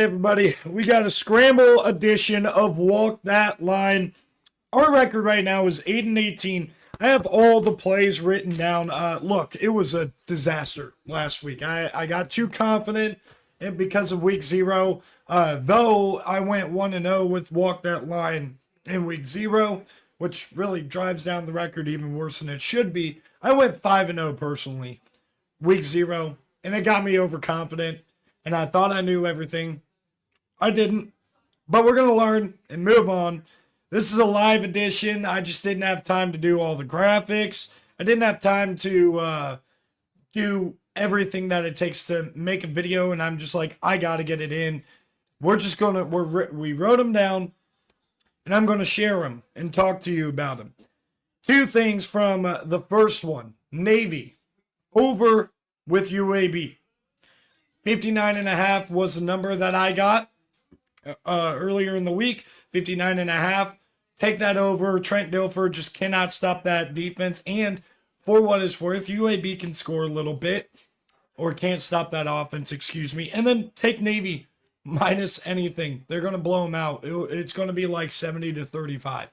everybody. We got a Scramble edition of Walk That Line. Our record right now is 8-18. I have all the plays written down. Look, it was a disaster last week. I got too confident and because of week 0. Though I went 1-0 with Walk That Line in week 0, which really drives down the record even worse than it should be. I went 5-0 personally, week 0, and it got me overconfident. And I thought I knew everything. I didn't. But we're going to learn and move on. This is a live edition. I just didn't have time to do all the graphics. I didn't have time to do everything that it takes to make a video. And I'm just like, I got to get it in. We're just going to, we wrote them down. And I'm going to share them and talk to you about them. 2 things from the first one. Navy. Over with UAB. 59.5 was the number that I got earlier in the week. 59.5. Take that over. Trent Dilfer just cannot stop that defense. And for what it's worth, UAB can score a little bit. Or can't stop that offense, excuse me. And then take Navy minus anything. They're going to blow them out. It's going to be like 70-35.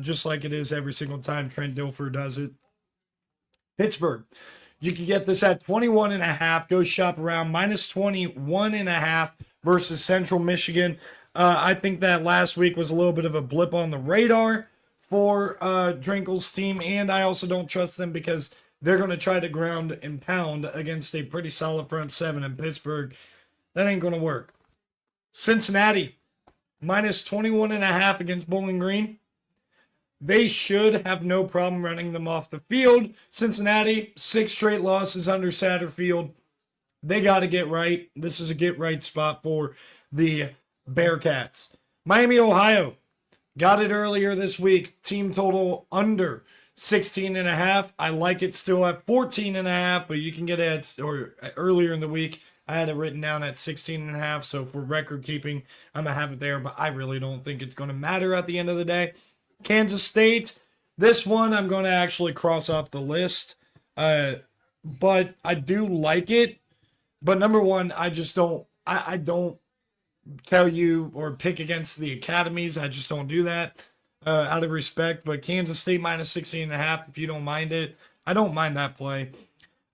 Just like it is every single time Trent Dilfer does it. Pittsburgh. You can get this at 21.5. Go shop around. Minus 21.5 versus Central Michigan. I think that last week was a little bit of a blip on the radar for Drinkel's team. And I also don't trust them because they're going to try to ground and pound against a pretty solid front 7 in Pittsburgh. That ain't going to work. Cincinnati. Minus 21.5 against Bowling Green. They should have no problem running them off the field. Cincinnati, 6 straight losses under Satterfield. They got to get right. This is a get right spot for the Bearcats. Miami, Ohio. Got it earlier this week. Team total under 16.5. I like it still at 14.5, but you can get it or earlier in the week. I had it written down at 16.5. So for record keeping, I'm going to have it there, but I really don't think it's going to matter at the end of the day. Kansas State, this one I'm going to actually cross off the list, but I do like it. But number one, I just don't, I don't tell you or pick against the academies. I just don't do that out of respect. But Kansas State minus 16.5, if you don't mind it. I don't mind that play.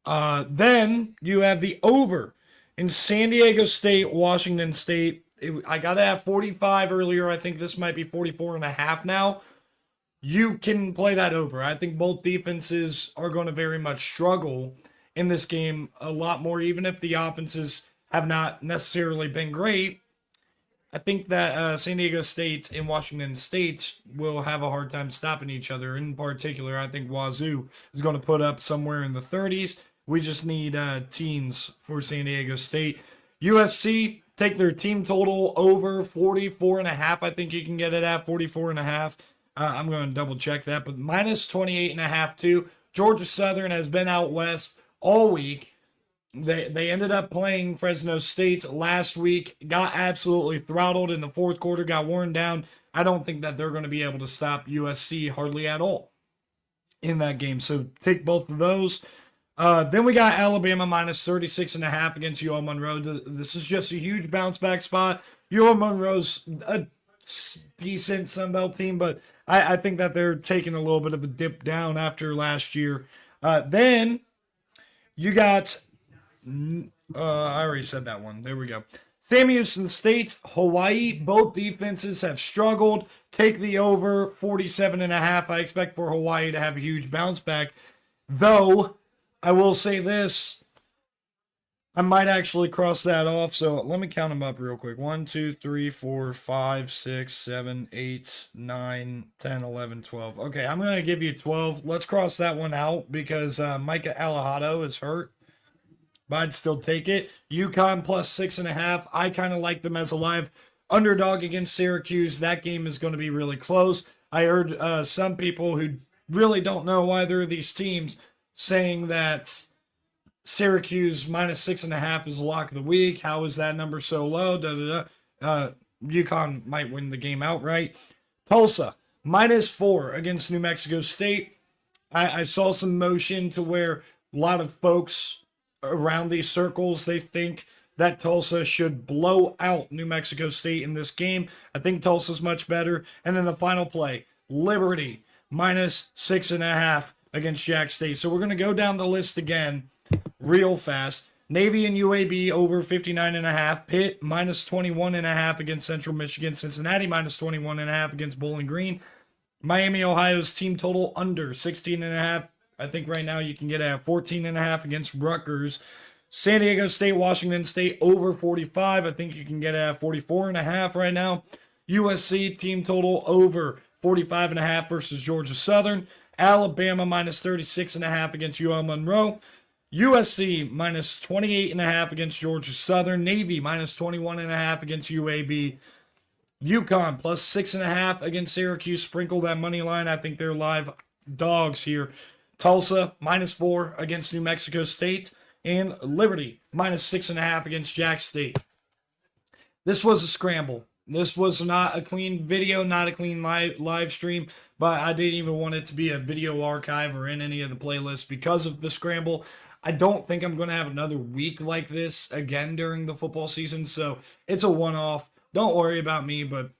Then you have the over in San Diego State, Washington State. I got to have 45 earlier. I think this might be 44.5 now. You can play that over. I think both defenses are going to very much struggle in this game a lot more, even if the offenses have not necessarily been great. I think that San Diego State and Washington State will have a hard time stopping each other. In particular, I think Wazoo is going to put up somewhere in the 30s. We just need teens for San Diego State. USC, take their team total over 44.5. I think you can get it at 44.5. I'm going to double check that, but minus 28.5 too. Georgia Southern has been out west all week. They ended up playing Fresno State last week, got absolutely throttled in the 4th quarter, got worn down. I don't think that they're going to be able to stop USC hardly at all in that game. So take both of those. Then we got Alabama minus 36.5 against UL Monroe. This is just a huge bounce back spot. UL Monroe's a decent Sun Belt team, but I think that they're taking a little bit of a dip down after last year. Then you got, I already said that one. There we go. Sam Houston State, Hawaii. Both defenses have struggled. Take the over 47.5. I expect for Hawaii to have a huge bounce back. Though, I will say this. I might actually cross that off. So let me count them up real quick. 1, 2, 3, 4, 5, 6, 7, 8, 9, 10, 11, 12. Okay, I'm going to give you 12. Let's cross that one out because Micah Alejado is hurt. But I'd still take it. UConn plus 6.5. I kind of like them as a live underdog against Syracuse. That game is going to be really close. I heard some people who really don't know either of these teams saying that Syracuse minus 6.5 is a lock of the week. How is that number so low? UConn might win the game outright. Tulsa minus 4 against New Mexico State. I saw some motion to where a lot of folks around these circles, they think that Tulsa should blow out New Mexico State in this game. I think Tulsa's much better. And then the final play, Liberty minus 6.5 against Jack State. So we're going to go down the list again real fast. Navy and UAB over 59.5. Pitt minus 21.5 against Central Michigan. Cincinnati minus 21.5 against Bowling Green. Miami, Ohio's team total under 16.5. I think right now you can get at 14.5 against Rutgers. San Diego State, Washington State over 45. I think you can get at 44.5 right now. USC team total over 45.5 versus Georgia Southern. Alabama minus 36.5 against UL Monroe. USC minus 28.5 against Georgia Southern. Navy minus 21.5 against UAB. UConn plus 6.5 against Syracuse. Sprinkle that money line. I think they're live dogs here. Tulsa minus 4 against New Mexico State. And Liberty minus 6.5 against Jack State. This was a scramble. This was not a clean video, not a clean live stream, but I didn't even want it to be a video archive or in any of the playlists because of the scramble. I don't think I'm going to have another week like this again during the football season, so it's a one-off. Don't worry about me, but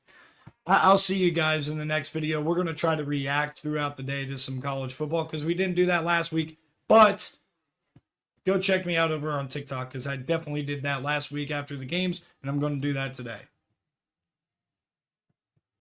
I'll see you guys in the next video. We're going to try to react throughout the day to some college football because we didn't do that last week, but go check me out over on TikTok because I definitely did that last week after the games, and I'm going to do that today.